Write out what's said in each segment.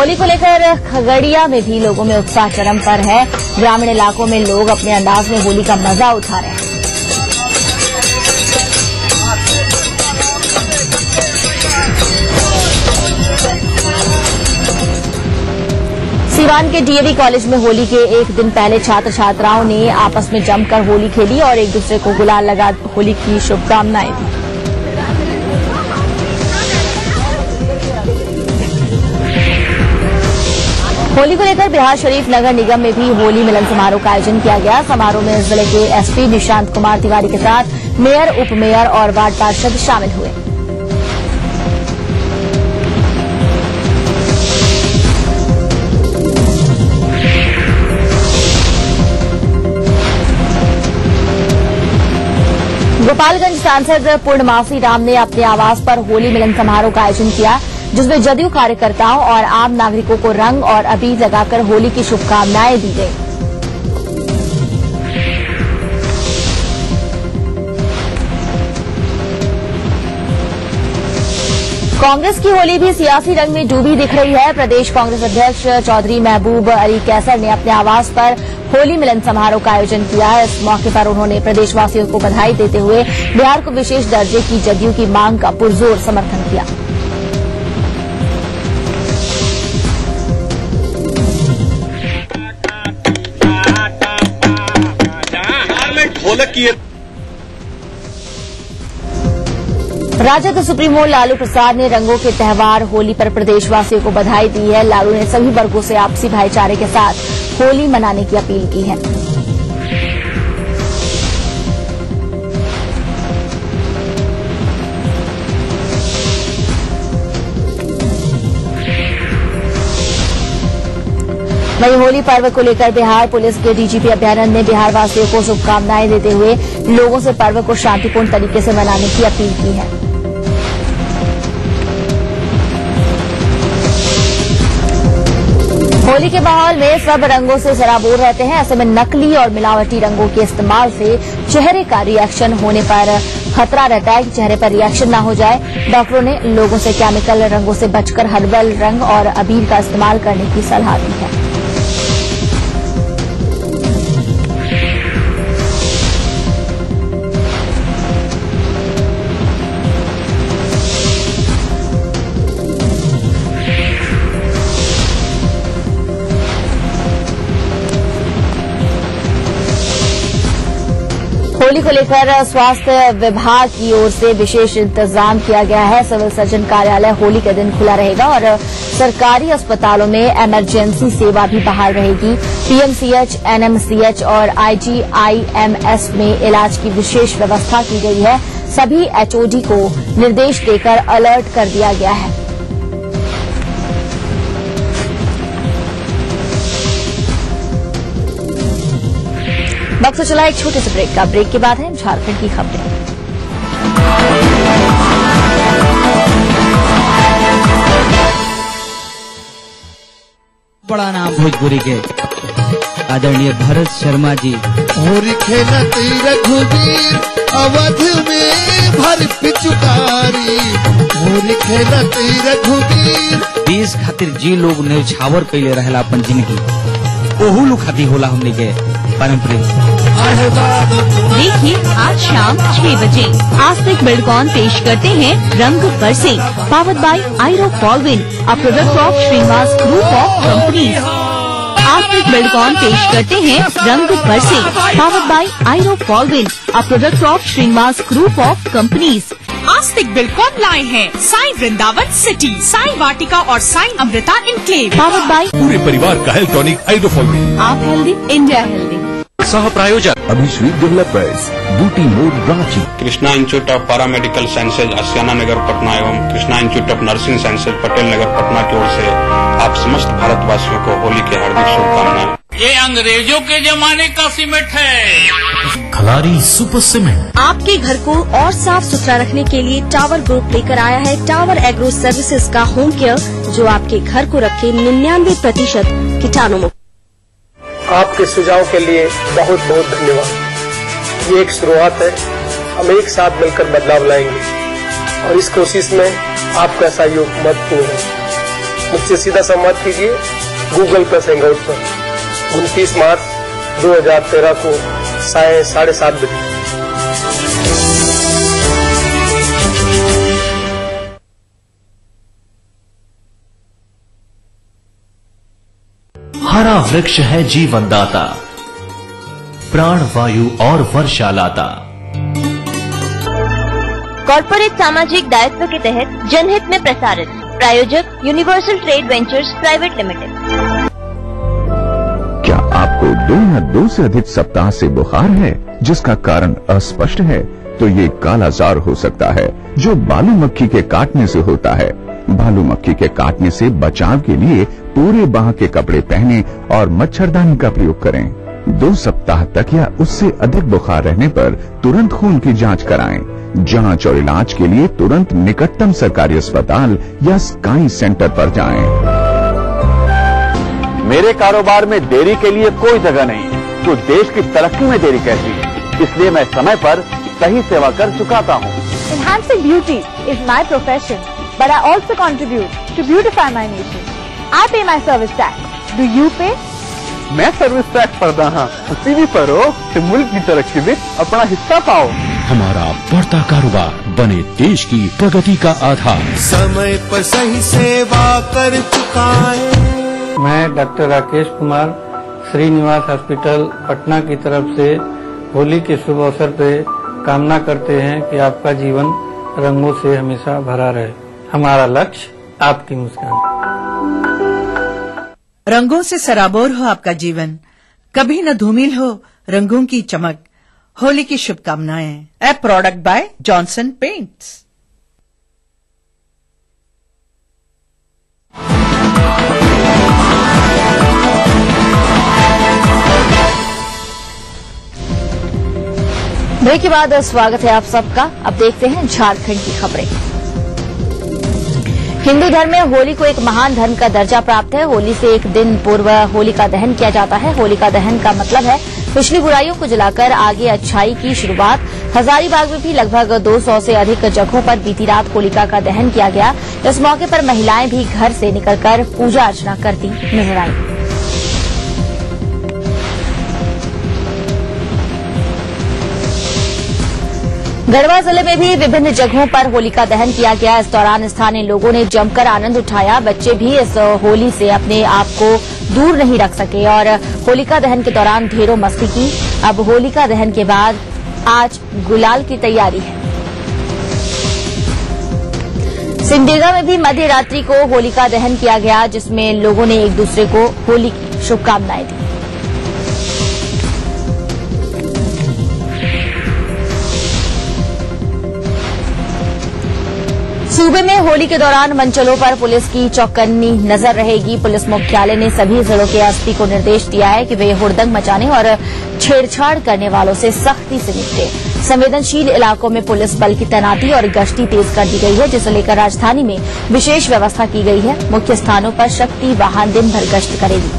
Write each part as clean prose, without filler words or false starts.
होली को लेकर खगड़िया में भी लोगों में उत्साह चरम पर है। ग्रामीण इलाकों में लोग अपने अंदाज में होली का मजा उठा रहे हैं। सीवान के डीएवी कॉलेज में होली के एक दिन पहले छात्र छात्राओं ने आपस में जमकर होली खेली और एक दूसरे को गुलाल लगा होली की शुभकामनाएं दी। होली को लेकर बिहार शरीफ नगर निगम में भी होली मिलन समारोह का आयोजन किया गया। समारोह में जिले के एसपी निशांत कुमार तिवारी के साथ मेयर, उप मेयर और वार्ड पार्षद शामिल हुए। गोपालगंज सांसद पूर्णमासी राम ने अपने आवास पर होली मिलन समारोह का आयोजन किया, जिसमें जदयू कार्यकर्ताओं और आम नागरिकों को रंग और अबीर लगाकर होली की शुभकामनाएं दी गई। कांग्रेस की होली भी सियासी रंग में डूबी दिख रही है। प्रदेश कांग्रेस अध्यक्ष चौधरी महबूब अली कैसर ने अपने आवास पर होली मिलन समारोह का आयोजन किया है। इस मौके पर उन्होंने प्रदेशवासियों को बधाई देते हुए बिहार को विशेष दर्जे की जदयू की मांग का पुरजोर समर्थन किया। राजद सुप्रीमो लालू प्रसाद ने रंगों के त्योहार होली पर प्रदेशवासियों को बधाई दी है। लालू ने सभी वर्गों से आपसी भाईचारे के साथ होली मनाने की अपील की है। वहीं होली पर्व को लेकर बिहार पुलिस के डीजीपी अभयानंद ने बिहार वासियों को शुभकामनाएं देते हुए लोगों से पर्व को शांतिपूर्ण तरीके से मनाने की अपील की है। होली के माहौल में सब रंगों से सराबोर रहते हैं। ऐसे में नकली और मिलावटी रंगों के इस्तेमाल से चेहरे का रिएक्शन होने पर खतरा रहता है कि चेहरे पर रिएक्शन न हो जाए। डॉक्टरों ने लोगों से केमिकल रंगों से बचकर हर्बल रंग और अबीर का इस्तेमाल करने की सलाह दी है। होली को लेकर स्वास्थ्य विभाग की ओर से विशेष इंतजाम किया गया है। सिविल सर्जन कार्यालय होली के दिन खुला रहेगा और सरकारी अस्पतालों में इमरजेंसी सेवा भी बहाल रहेगी। पीएमसीएच, एनएमसीएच और आईजीआईएमएस में इलाज की विशेष व्यवस्था की गई है। सभी एचओडी को निर्देश देकर अलर्ट कर दिया गया है। वक्त चला एक छोटे से ब्रेक का। ब्रेक के बाद है झारखंड की खबरें। बड़ा नाम भोजपुरी के आदरणीय भरत शर्मा जी। होली खेलत रघुवीर अवध में भर पिचुकारी। होली खेलत रघुवीर देश खातिर जी लोग न्यौछावर कैले रहला अपन जिंदगी, ओहू लोग खातिर होला हमने के पारंपरिक। देखिए आज शाम 6 बजे आस्तिक बिल्डकॉन पेश करते हैं रंग बरसे, पावर्ड बाय आयरो फॉलविन, a product of Srinivas group of companies. Astik Buildcon पेश करते हैं रंग बरसे, पावर्ड बाय आयरो फॉलविन, a product of Srinivas group of companies. Astik Buildcon लाए हैं साई वृंदावन सिटी, साई वाटिका और Sai Amrita enclave. Powered by पूरे परिवार का हेल्थ टॉनिक आइडोफॉलविन। आप हेल्दी, इंडिया हेल्दी। सह प्रायोजक Abhishree developers, Booty Mor Ranchi. Krishna institute of paramedical sciences Ashiana Nagar Patna एवं Krishna institute of nursing sciences Patel Nagar Patna की ओर से आप समस्त भारतवासियों को होली की हार्दिक शुभकामनाएं। ये अंग्रेजों के जमाने का सीमेंट है। खलारी सुपर सीमेंट आपके घर को और साफ सुथरा रखने के लिए टावर ग्रुप लेकर आया है टावर एग्रो सर्विसेज का होम केयर, जो आपके घर को रखे 99% कीटाणु मुक्त। आपके सुझाव के लिए बहुत बहुत धन्यवाद। ये एक शुरुआत है, हम एक साथ मिलकर बदलाव लाएंगे और इस कोशिश में आपका सहयोग महत्वपूर्ण है। मुझसे सीधा संवाद कीजिए गूगल प्लस हैंगआउट पर 29 मार्च 2013 को 7:30 बजे। हरा वृक्ष है जीवन दाता, प्राण वायु और वर्षा लाता। कॉर्पोरेट सामाजिक दायित्व के तहत जनहित में प्रसारित। प्रायोजक universal trade ventures private limited. क्या आपको 2 या 2 से अधिक सप्ताह से बुखार है जिसका कारण अस्पष्ट है? तो ये कालाजार हो सकता है जो बालू मक्खी के काटने से होता है। बालू मक्खी के काटने से बचाव के लिए पूरे बाह के कपड़े पहने और मच्छरदानी का प्रयोग करें। 2 सप्ताह तक या उससे अधिक बुखार रहने पर तुरंत खून की जांच कराएं। जांच और इलाज के लिए तुरंत निकटतम सरकारी अस्पताल या स्काई सेंटर पर जाएं। मेरे कारोबार में देरी के लिए कोई जगह नहीं, तो देश की तरक्की में देरी कैसी है? इसलिए मैं समय पर सही सेवा कर चुकाता हूँ। Enhancing beauty is my profession, but I also contribute to beautify my nation. I pay my service tax. Do you pay? मैं सर्विस टैक्स भरता हूँ, उसी भी पर हो कि मुल्क की तरक्की में अपना हिस्सा पाओ। हमारा बढ़ता कारोबार बने देश की प्रगति का आधार। समय पर सही सेवा कर चुका है। मैं डॉक्टर राकेश कुमार श्रीनिवास हॉस्पिटल पटना की तरफ से होली के शुभ अवसर पे कामना करते हैं कि आपका जीवन रंगों से हमेशा भरा रहे। हमारा लक्ष्य आपकी मुस्कान। रंगों से सराबोर हो आपका जीवन, कभी न धूमिल हो रंगों की चमक। होली की शुभकामनाएं। A product by Johnson paints. Break के बाद स्वागत है आप सबका। अब देखते हैं झारखंड की खबरें। हिंदू धर्म में होली को एक महान धर्म का दर्जा प्राप्त है। होली से एक दिन पूर्व होलिका दहन किया जाता है। होलिका दहन का मतलब है पिछली बुराइयों को जलाकर आगे अच्छाई की शुरुआत। हजारीबाग में भी लगभग 200 से अधिक जगहों पर बीती रात होलिका का दहन किया गया। इस मौके पर महिलाएं भी घर से निकलकर पूजा अर्चना करती नजर आईं। गढ़वा जिले में भी विभिन्न जगहों पर होलिका दहन किया गया। इस दौरान स्थानीय लोगों ने जमकर आनंद उठाया। बच्चे भी इस होली से अपने आप को दूर नहीं रख सके और होलिका दहन के दौरान ढेरों मस्ती की। अब होलिका दहन के बाद आज गुलाल की तैयारी है। सिमडेगा में भी मध्य रात्रि को होलिका दहन किया गया, जिसमें लोगों ने एक दूसरे को होली की शुभकामनाएं दी। सूबे में होली के दौरान मंचलों पर पुलिस की चौकन्नी नजर रहेगी। पुलिस मुख्यालय ने सभी जिलों के एसपी को निर्देश दिया है कि वे हुड़दंग मचाने और छेड़छाड़ करने वालों से सख्ती से निपटे। संवेदनशील इलाकों में पुलिस बल की तैनाती और गश्ती तेज कर दी गई है, जिसे लेकर राजधानी में विशेष व्यवस्था की गई है। मुख्य स्थानों पर शक्ति वाहन दिन भर गश्त करेगी।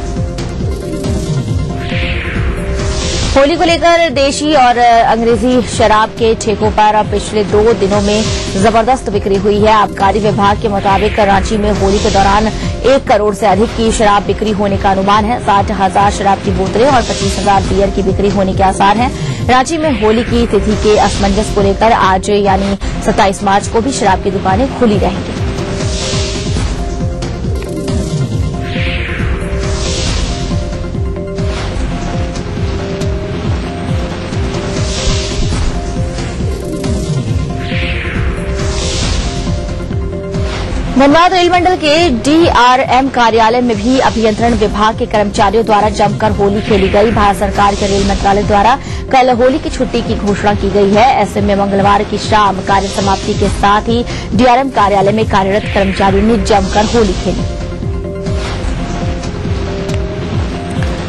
होली को लेकर देशी और अंग्रेजी शराब के ठेकों पर अब पिछले 2 दिनों में जबरदस्त बिक्री हुई है। आबकारी विभाग के मुताबिक रांची में होली के दौरान 1 करोड़ से अधिक की शराब बिक्री होने का अनुमान है। 60,000 शराब की बोतलें और 25,000 बियर की बिक्री होने के आसार हैं। रांची में होली की तिथि के असमंजस को लेकर आज यानी 27 मार्च को भी शराब की दुकानें खुली रहेंगी। धनबाद रेल मंडल के डीआरएम कार्यालय में भी अभियंत्रण विभाग के कर्मचारियों द्वारा जमकर होली खेली गई। भारत सरकार के रेल मंत्रालय द्वारा कल होली की छुट्टी की घोषणा की गई है। ऐसे में मंगलवार की शाम कार्य समाप्ति के साथ ही डीआरएम कार्यालय में कार्यरत कर्मचारियों ने जमकर होली खेली।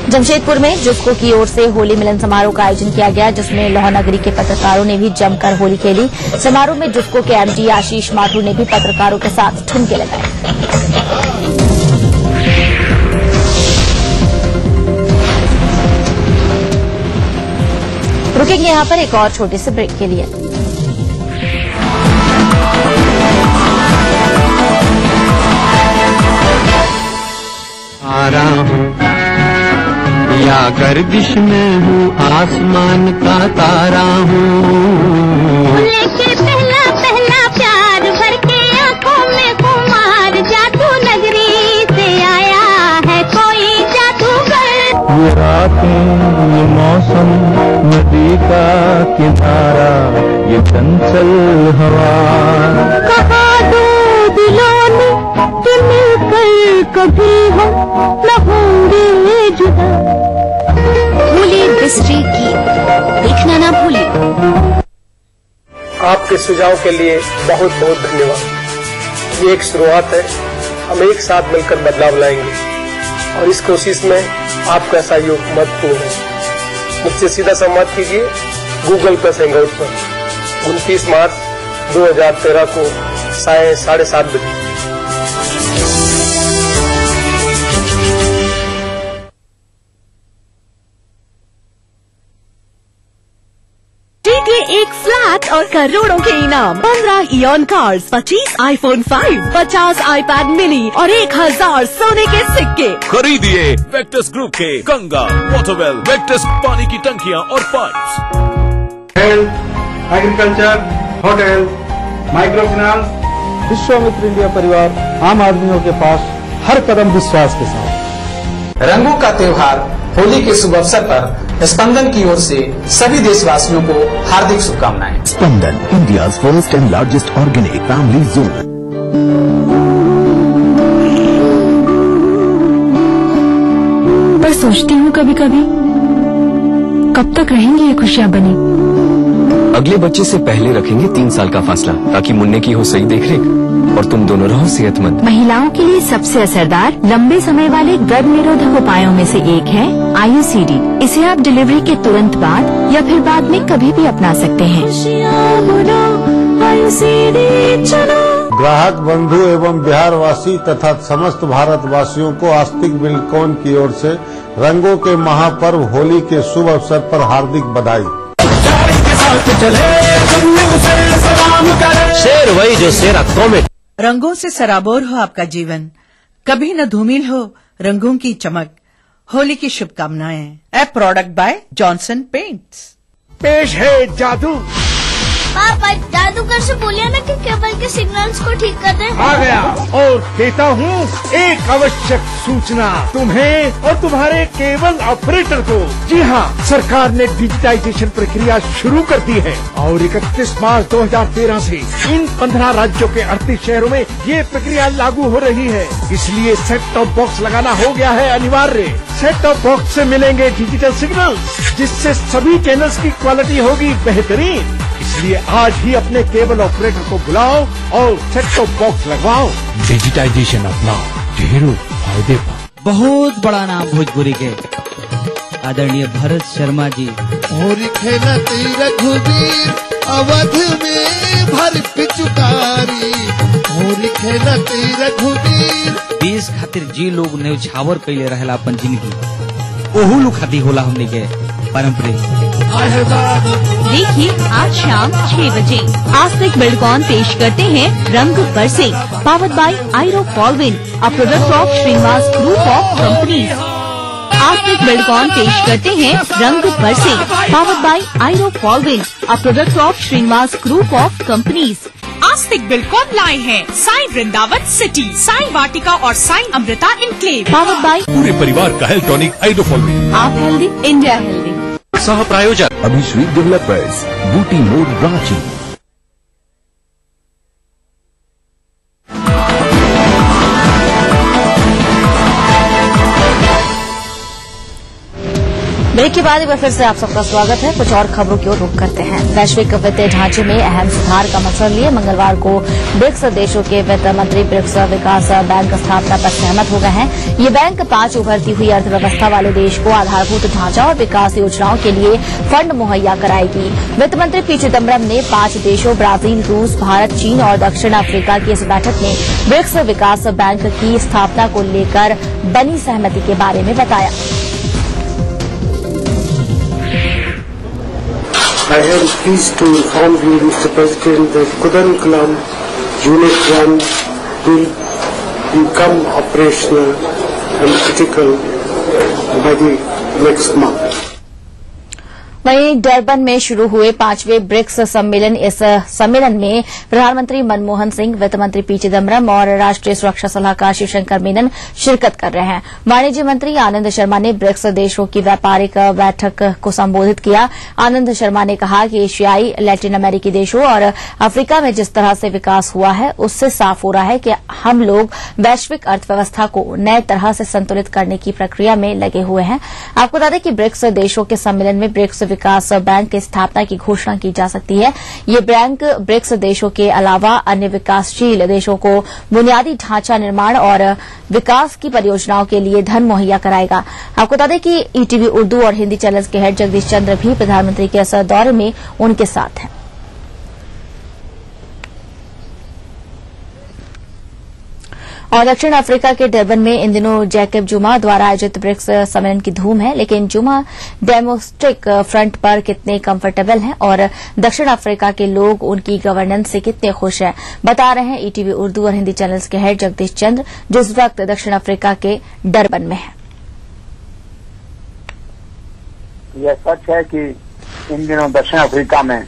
जमशेदपुर में जुस्को की ओर से होली मिलन समारोह का आयोजन किया गया, जिसमें लोहनगरी के पत्रकारों ने भी जमकर होली खेली। समारोह में जुस्को के एमडी आशीष माथुर ने भी पत्रकारों के साथ ठुमके लगाए। रुकेंगे यहां पर एक और छोटे से ब्रेक के लिए। सितारा हूँ या गर्दिश में हूँ आसमान का तारा हूँ। लेके पहला पहला प्यार भर के आंखों में कुमार जादू नगरी से आया है कोई जादूगर। ये रातें ये मौसम नदी का किनारा ये चंचल हवा कहा दो दिलों ने कि मिलकर कभी हम न होंगे जुदा। भूले बिस्ट्री की देखना ना भूले। आपके सुझाव के लिए बहुत बहुत धन्यवाद। ये एक शुरुआत है, हम एक साथ मिलकर बदलाव लाएंगे और इस कोशिश में आपका सहयोग महत्वपूर्ण है। मुझसे सीधा संवाद कीजिए गूगल प्लस हैंगआउट पर 29 मार्च 2013 को 7:30 बजे। एक फ्लैट और करोड़ों के इनाम, 15 ion cars, 25 iPhone 5, 50 iPad mini और 1000 सोने के सिक्के। खरीदिए वेक्टस ग्रुप के गंगा, वाटरवेल, वेक्टस पानी की टंकियां और pipes. Health, agriculture, hotel, micro finance, Vishwamitra India परिवार आम आदमियों के पास हर कदम विश्वास के साथ। रंगों का त्योहार होली के शुभ अवसर पर स्पंदन की ओर से सभी देशवासियों को हार्दिक शुभकामनाएं। Spandan, India first and largest organic family zone. पर सोचती हूँ कभी कभी कब तक रहेंगी ये खुशियाँ बनी। अगले बच्चे से पहले रखेंगे 3 साल का फासला ताकि मुन्ने की हो सही देखरेख और तुम दोनों रहो सेहतमंद। महिलाओं के लिए सबसे असरदार लंबे समय वाले गर्भ निरोधक उपायों में से एक है IUCD। इसे आप डिलीवरी के तुरंत बाद या फिर बाद में कभी भी अपना सकते हैं। ग्राहक बंधु एवं बिहारवासी तथा समस्त भारतवासियों को आस्तिक बिल्डकॉन की ओर से रंगों के महापर्व होली के शुभ अवसर पर हार्दिक बधाई। शेर वही जो शेरा कॉमेट। रंगों से सराबोर हो आपका जीवन, कभी न धूमिल हो रंगों की चमक। होली की शुभकामनाएं। A product by Johnson paints. पेश है जादू। पापा जादूगर से बोलिए ना कि केबल के सिग्नल्स को ठीक कर दे। आ गया और देता हूँ एक आवश्यक सूचना तुम्हें और तुम्हारे केबल ऑपरेटर को। जी हाँ, सरकार ने डिजिटाइजेशन प्रक्रिया शुरू कर दी है और 31 मार्च 2013 से इन 15 राज्यों के 38 शहरों में ये प्रक्रिया लागू हो रही है। इसलिए सेट टॉप बॉक्स लगाना हो गया है अनिवार्य। सेट टॉप बॉक्स से मिलेंगे डिजिटल सिग्नल जिससे सभी चैनल्स की क्वालिटी होगी बेहतरीन। इसलिए आज ही अपने केबल ऑपरेटर को बुलाओ और सेट टॉप बॉक्स लगवाओ। डिजिटाइजेशन अपनाओ, ढेरों फायदे पाओ। बहुत बड़ा नाम भोजपुरी के आदरणीय भरत शर्मा जी। होरी खेलती रघुवीर अवध में भर पिचुकारी। होरी खेलती रघुवीर। देश खातिर जी लोग न्यौछावर कैले रहेला अपन जिंदगी, ओहू लोग खातिर होला हमने के पारंपरिक। देखिए आज शाम 6 बजे आस्तिक बिल्डकॉन पेश करते हैं रंग बरसे, पावर्ड बाय आयरो फॉलविन, a product of Srinivas group of companies. Astik Buildcon पेश करते हैं रंग बरसे, पावर्ड बाय आयरो फॉलविन, a product of Srinivas group of companies. Astik Buildcon लाए हैं साई वृंदावन सिटी, साई वाटिका और Sai Amrita enclave. Powered by पूरे परिवार का हेल्थ टॉनिक आइडोफॉलविन। आप हेल्दी, इंडिया हेल्दी। सह प्रायोजक अभिश्री डेवलपर्स, बूटी मोड़, रांची। ब्रेक के बाद एक बार फिर से आप सबका स्वागत है। कुछ और खबरों की ओर रुख करते हैं। वैश्विक वित्तीय ढांचे में अहम सुधार का मकसद लिए मंगलवार को ब्रिक्स देशों के वित्त मंत्री ब्रिक्स विकास बैंक स्थापना पर सहमत हो गए हैं। ये बैंक 5 उभरती हुई अर्थव्यवस्था वाले देश को आधारभूत ढांचा और विकास योजनाओं के लिए फंड मुहैया कराएगी। वित्त मंत्री पी चिदम्बरम ने 5 देशों ब्राजील, रूस, भारत, चीन और दक्षिण अफ्रीका की इस बैठक में ब्रिक्स विकास बैंक की स्थापना को लेकर बनी सहमति के बारे में बताया। I am pleased to inform you, Mr. President, that Kudankulam Unit 1 will become operational and critical by the next month. वहीं डरबन में शुरू हुए 5वें ब्रिक्स सम्मेलन इस सम्मेलन में प्रधानमंत्री मनमोहन सिंह, वित्त मंत्री पी चिदम्बरम और राष्ट्रीय सुरक्षा सलाहकार शिवशंकर मेनन शिरकत कर रहे हैं। वाणिज्य मंत्री आनंद शर्मा ने ब्रिक्स देशों की व्यापारिक बैठक को संबोधित किया। आनंद शर्मा ने कहा कि एशियाई, लैटिन अमेरिकी देशों और अफ्रीका में जिस तरह से विकास हुआ है उससे साफ हो रहा है कि हम लोग वैश्विक अर्थव्यवस्था को नए तरह से संतुलित करने की प्रक्रिया में लगे हुए हैं। आपको बता दें कि ब्रिक्स देशों के सम्मेलन में ब्रिक्स विकास बैंक की स्थापना की घोषणा की जा सकती है। ये बैंक ब्रिक्स देशों के अलावा अन्य विकासशील देशों को बुनियादी ढांचा निर्माण और विकास की परियोजनाओं के लिए धन मुहैया कराएगा। आपको बता दें कि ईटीवी उर्दू और हिंदी चैनल्स के हेड जगदीश चंद्र भी प्रधानमंत्री के इस दौरे में उनके साथ हैं। और दक्षिण अफ्रीका के डरबन में इन दिनों जैकब जुमा द्वारा आयोजित ब्रिक्स सम्मेलन की धूम है, लेकिन जुमा डेमोक्रेटिक फ्रंट पर कितने कंफर्टेबल हैं और दक्षिण अफ्रीका के लोग उनकी गवर्नेंस से कितने खुश हैं, बता रहे हैं ईटीवी उर्दू और हिंदी चैनल्स के हेड जगदीश चंद्र, जिस वक्त दक्षिण अफ्रीका के डरबन में है। यह सच है कि इन दिनों दक्षिण अफ्रीका में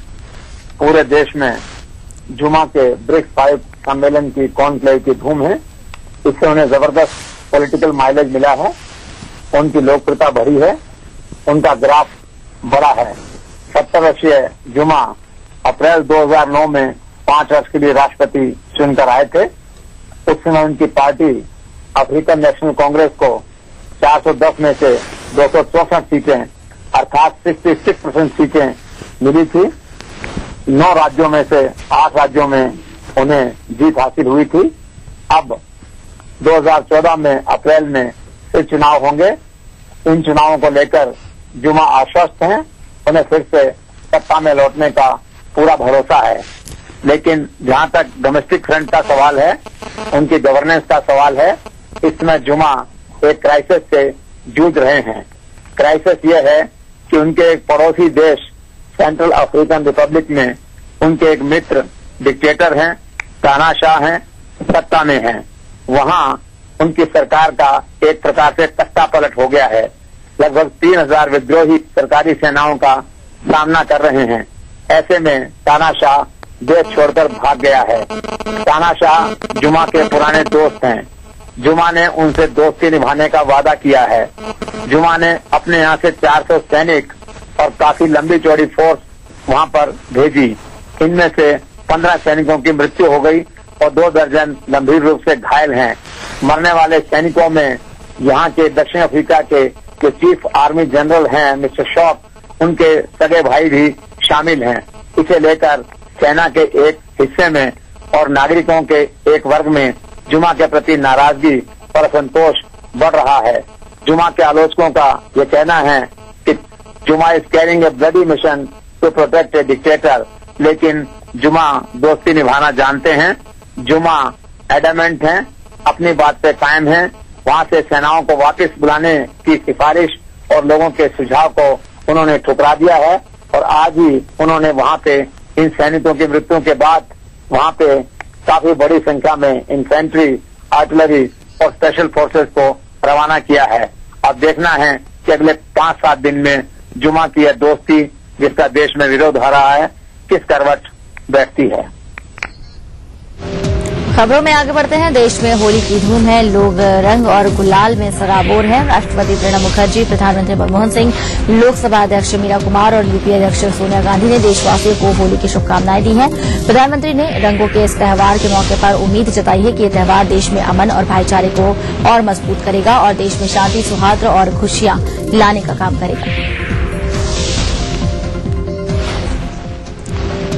पूरे देश में जुमा के ब्रिक्स 5 सम्मेलन की कॉन्क्लेव की धूम है। इससे उन्हें जबरदस्त पॉलिटिकल माइलेज मिला है, उनकी लोकप्रियता बढ़ी है, उनका ग्राफ बढ़ा है। 70 वर्षीय जुमा अप्रैल 2009 में 5 वर्ष के लिए राष्ट्रपति चुनकर आए थे। उस समय उनकी पार्टी अफ्रीकन नेशनल कांग्रेस को 410 में से 264 सीटें अर्थात 66% सीटें मिली थी। 9 राज्यों में से 8 राज्यों में उन्हें जीत हासिल हुई थी। अब 2014 में अप्रैल में फिर चुनाव होंगे। इन चुनावों को लेकर जुमा आश्वस्त हैं, उन्हें फिर से सत्ता में लौटने का पूरा भरोसा है। लेकिन जहां तक डोमेस्टिक फ्रंट का सवाल है, उनकी गवर्नेंस का सवाल है, इसमें जुमा एक क्राइसिस से जूझ रहे हैं। क्राइसिस यह है कि उनके एक पड़ोसी देश सेंट्रल अफ्रीकन रिपब्लिक में उनके एक मित्र डिक्टेटर हैं, तानाशाह हैं, सत्ता में हैं। वहां उनकी सरकार का एक प्रकार से तख्ता पलट हो गया है। लगभग 3000 विद्रोही सरकारी सेनाओं का सामना कर रहे हैं। ऐसे में तानाशाह देश छोड़कर भाग गया है। तानाशाह जुमा के पुराने दोस्त हैं। जुमा ने उनसे दोस्ती निभाने का वादा किया है। जुमा ने अपने यहाँ से 400 सैनिक और काफी लंबी चौड़ी फोर्स वहां पर भेजी। इनमें से 15 सैनिकों की मृत्यु हो गई और 2 दर्जन गंभीर रूप से घायल हैं। मरने वाले सैनिकों में यहाँ के दक्षिण अफ्रीका के जो चीफ आर्मी जनरल हैं मिस्टर शॉप, उनके सगे भाई भी शामिल हैं। इसे लेकर सेना के एक हिस्से में और नागरिकों के एक वर्ग में जुमा के प्रति नाराजगी और असंतोष बढ़ रहा है। जुमा के आलोचकों का ये कहना है कि Zuma is carrying a bloody mission to protect a dictator, लेकिन जुमा दोस्ती निभाना जानते हैं। जुमा एडमेंट हैं, अपनी बात पे कायम हैं। वहां से सेनाओं को वापस बुलाने की सिफारिश और लोगों के सुझाव को उन्होंने ठुकरा दिया है और आज ही उन्होंने वहां पे इन सैनिकों की मृत्यु के बाद वहां पे काफी बड़ी संख्या में इन्फेंट्री, आर्टिलरी और स्पेशल फोर्सेस को रवाना किया है। अब देखना है कि अगले 5-7 दिन में जुमा की यह दोस्ती, जिसका देश में विरोध हो रहा है, किस करवट बैठती है। खबरों में आगे बढ़ते हैं। देश में होली की धूम है, लोग रंग और गुलाल में सराबोर हैं। राष्ट्रपति प्रणब मुखर्जी, प्रधानमंत्री मनमोहन सिंह, लोकसभा अध्यक्ष मीरा कुमार और यूपीए अध्यक्ष सोनिया गांधी ने देशवासियों को होली की शुभकामनाएं दी हैं। प्रधानमंत्री ने रंगों के इस त्यौहार के मौके पर उम्मीद जताई है कि यह त्यौहार देश में अमन और भाईचारे को और मजबूत करेगा और देश में शांति, सौहार्द और खुशियां लाने का काम करेगा।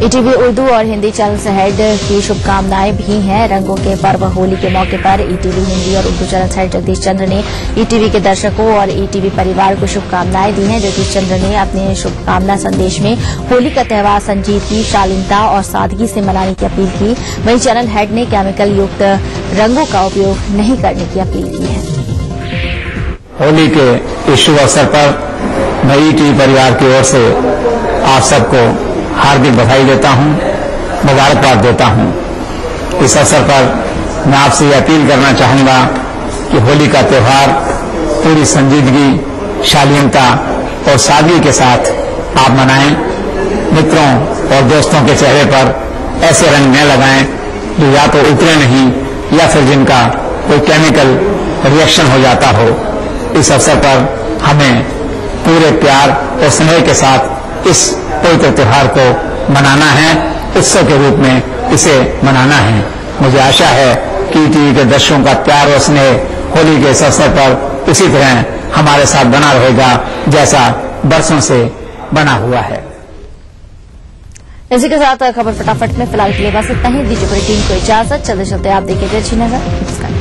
ईटीवी उर्दू और हिंदी चैनल से हेड की शुभकामनाएं भी हैं। रंगों के पर्व होली के मौके पर ईटीवी हिंदी और उर्दू चैनल से हेड जगदीश चंद्र ने ईटीवी के दर्शकों और ईटीवी परिवार को शुभकामनाएं दी हैं। जगदीश चंद्र ने अपने शुभकामना संदेश में होली का त्यौहार संजीदगी, शालीनता और सादगी से मनाने की अपील की। वहीं चैनल हेड ने केमिकल युक्त रंगों का उपयोग नहीं करने की अपील की है। होली के इस शुभ अवसर पर मैं ईटीवी परिवार की ओर से आप सबको हार्दिक बधाई देता हूं, मुबारकबाद देता हूं। इस अवसर पर मैं आपसे ये अपील करना चाहूंगा कि होली का त्योहार पूरी संजीदगी, शालीनता और सादगी के साथ आप मनाएं। मित्रों और दोस्तों के चेहरे पर ऐसे रंग न लगाएं जो या तो उतरे नहीं या फिर जिनका कोई केमिकल रिएक्शन हो जाता हो। इस अवसर पर हमें पूरे प्यार और स्नेह के साथ इस पवित्र त्योहार को मनाना है, उत्सव के रूप में इसे मनाना है। मुझे आशा है कि टीवी के दर्शकों का प्यार और स्नेह होली के इस अवसर पर उसी तरह हमारे साथ बना रहेगा जैसा बरसों से बना हुआ है। इसी के साथ खबर फटाफट में फिलहाल के लिए बस इतना ही। दीजिए पूरी टीम को इजाजत। चलते चलते आप देखेंगे अच्छी नजर। नमस्कार।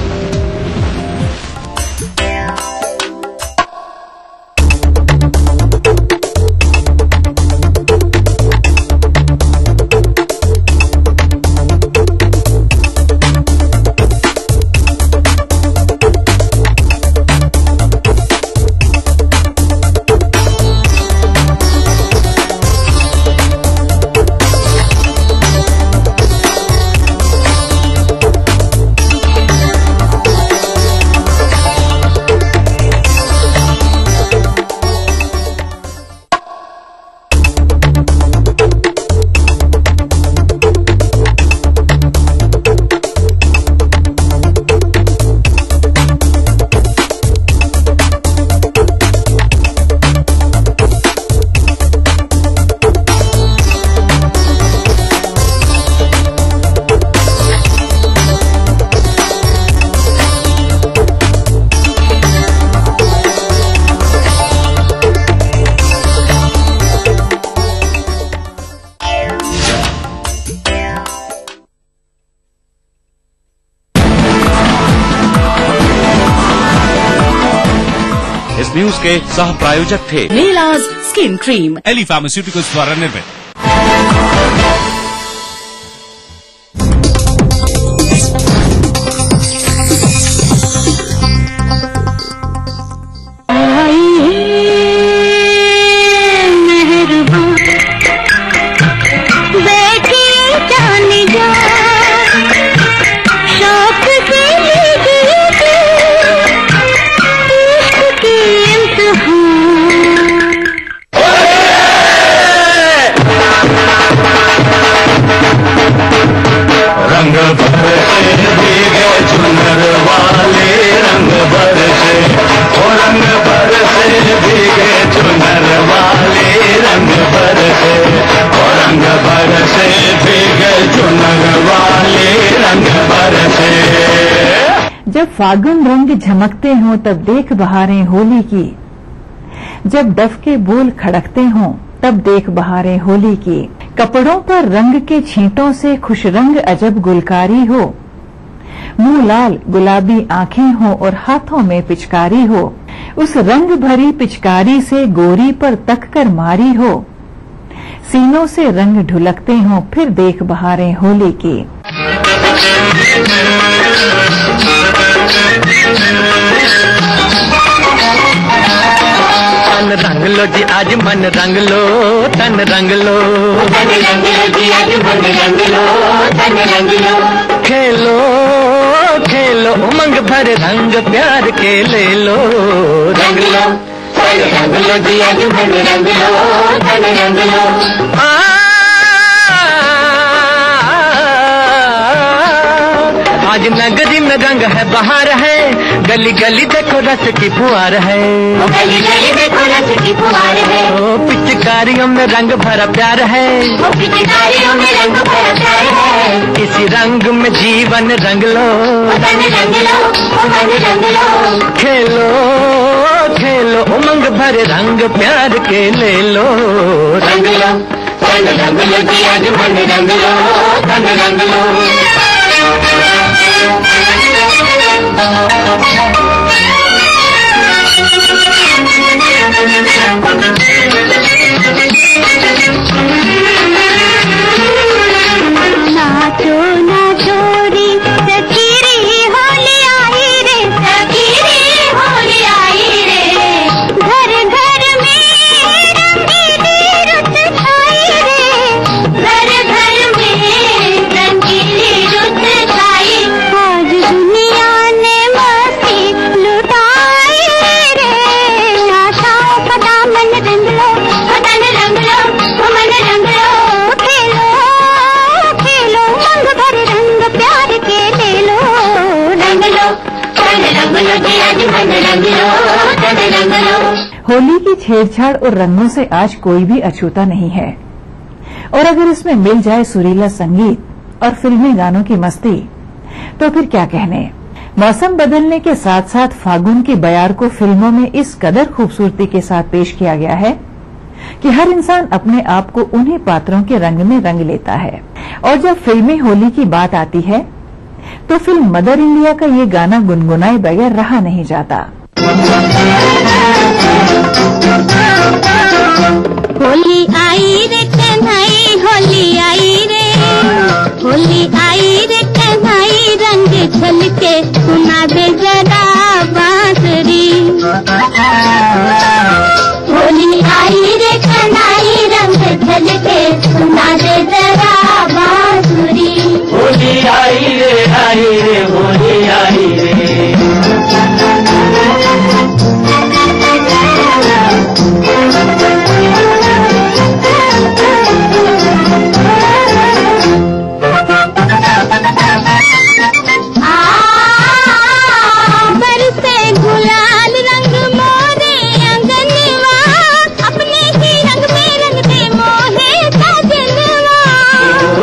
इस न्यूज के सह प्रायोजक थे नीलाज स्किन क्रीम, एली फार्मास्यूटिकल्स द्वारा निर्मित। जब फागुन रंग झमकते हों तब देख बहारें होली की, जब डफ के बोल खड़कते हों तब देख बहारें होली की। कपड़ों पर रंग के छींटों से खुश रंग अजब गुलकारी हो, मुंह लाल गुलाबी आंखें हो और हाथों में पिचकारी हो। उस रंग भरी पिचकारी से गोरी पर तक कर मारी हो, सीनों से रंग ढुलकते हों फिर देख बहारें होली की। तन रंग लो जी आज मन रंग लो, तन रंग लो, तन रंग लो जी आज मन रंग लो, तन रंग लो। खेलो खेलो उमंग भर रंग प्यार के ले लो, रंग लो, तन रंग लो जी आज मन रंग लो, तन रंग लो। आज नगरी में रंग है बहार है, गली गली देखो रस की फुहार है, गली गली देखो रस की फुहार है। ओ पिचकारियों में रंग भरा प्यार है, ओ पिचकारियों में रंग भरा प्यार है। इसी रंग में जीवन रंग लो, तन रंग लो, तन रंग लो। खेलो खेलो उमंग भरे रंग प्यार के ले लो, रंग लो, तन रंग लो जी आज मन रंग लो, तन रंग लो। नाचो ना छोरी सखीरी होली आई रे, सखीरी होली आई रे। घर घर में रंगीली रुत छाई रे, घर घर में रंगीली रुत छाई। आज दुनिया ने मस्ती होली की छेड़छाड़ और रंगों से आज कोई भी अछूता नहीं है, और अगर इसमें मिल जाए सुरीला संगीत और फिल्मी गानों की मस्ती तो फिर क्या कहने। मौसम बदलने के साथ साथ फागुन के बयार को फिल्मों में इस कदर खूबसूरती के साथ पेश किया गया है कि हर इंसान अपने आप को उन्हीं पात्रों के रंग में रंग लेता है। और जब फिल्मी होली की बात आती है तो फिल्म मदर इंडिया का ये गाना गुनगुनाए बगैर रहा नहीं जाता। होली आई रे कन्हई, होली आई रे, होली आई रे कन्हई, रंग झलके सुना दे जरा बांसुरी। होली आई रे कन्हई, रंग झलके सुना दे जरा बांसुरी। होली आई रे होली आई रे।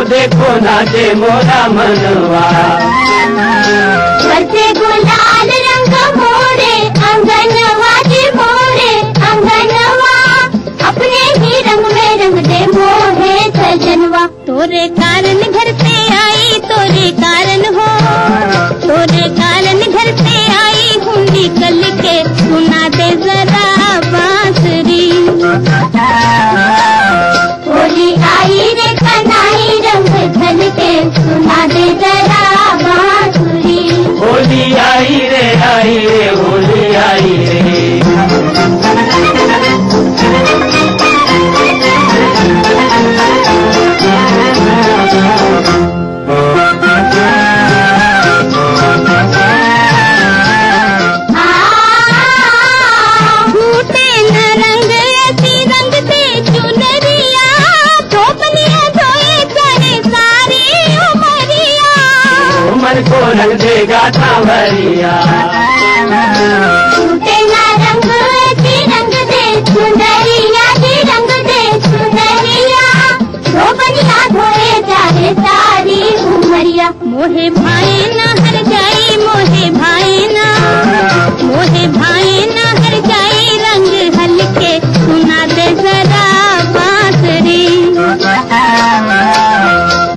देखो नाचे मोरा मनवा, बरसे गुलाल रंग मोरे अंगनवा जी, मोरे अंगनवा, अपने ही रंग में रंग दे मोहे सजनवा। तोरे कारण घर पे आई, तोरे कारण हो, तोरे कारण घर पे आई, हुंडी कल के सुना दे जरा बांसुरी। होली आई रे कन्हई, रंग झलके सुना दे जरा बांसुरी। होली आई रे होली आई रे। को रंग देगा सांवरिया, टूटे ना रंग की रंग दे सुंदरिया, की रंग दे सुंदरिया, धोबनिया धोए जाए सारी उमरिया। मोहे भाई ना हर जाई, मोहे भाई ना, मोहे भाई ना हर जाई, रंग हल्के सुना दे जरा बांसुरी।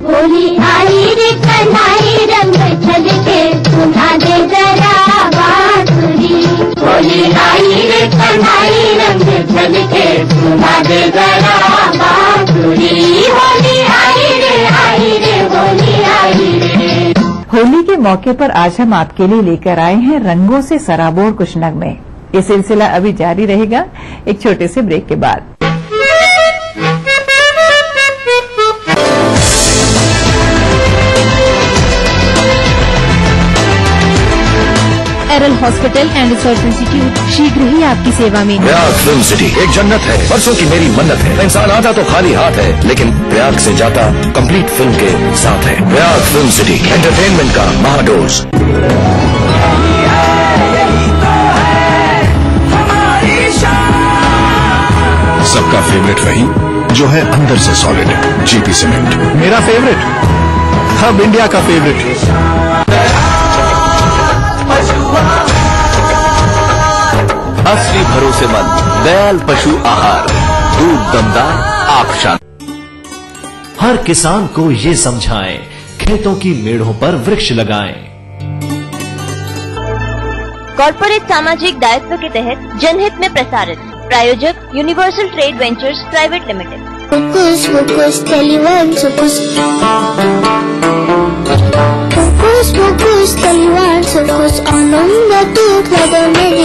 होली आई रे कन्हई, रंग झलके सुना दे जरा बांसुरी। होली आई रे कन्हई, रंग झलके सुना दे जरा बांसुरी। होली आई रे होली आई रे। होली के मौके पर आज हम आपके लिए लेकर आए हैं रंगों से सराबोर कुछ नगमे। ये सिलसिला अभी जारी रहेगा एक छोटे से ब्रेक के बाद। एरल हॉस्पिटल एंड रिसर्च इंस्टीट्यूट शीघ्र ही आपकी सेवा में। प्रयाग फिल्म सिटी एक जन्नत है, बरसों की मेरी मन्नत है। इंसान आता तो खाली हाथ है, लेकिन प्रयाग से जाता कंप्लीट फिल्म के साथ है। प्रयाग फिल्म सिटी एंटरटेनमेंट का महाडोज। सबका फेवरेट वही जो है अंदर से सॉलिड, जीपी सीमेंट। मेरा फेवरेट, हब इंडिया का फेवरेट। असली भरोसेमंद दयाल पशु आहार, दूध दमदार आँख शांत। हर किसान को ये समझाएं, खेतों की मेड़ों पर वृक्ष लगाएं। कॉर्पोरेट सामाजिक दायित्व के तहत जनहित में प्रसारित। प्रायोजक universal trade ventures private limited. Focus, focus, Taliban, focus. Focus, focus, Taliban, focus. आनंद तू खबर मेरे।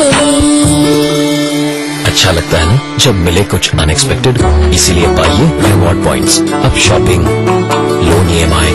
अच्छा लगता है ना जब मिले कुछ अनएक्सपेक्टेड, इसीलिए पाइए रिवॉर्ड पॉइंट्स। अब शॉपिंग, लोन EMI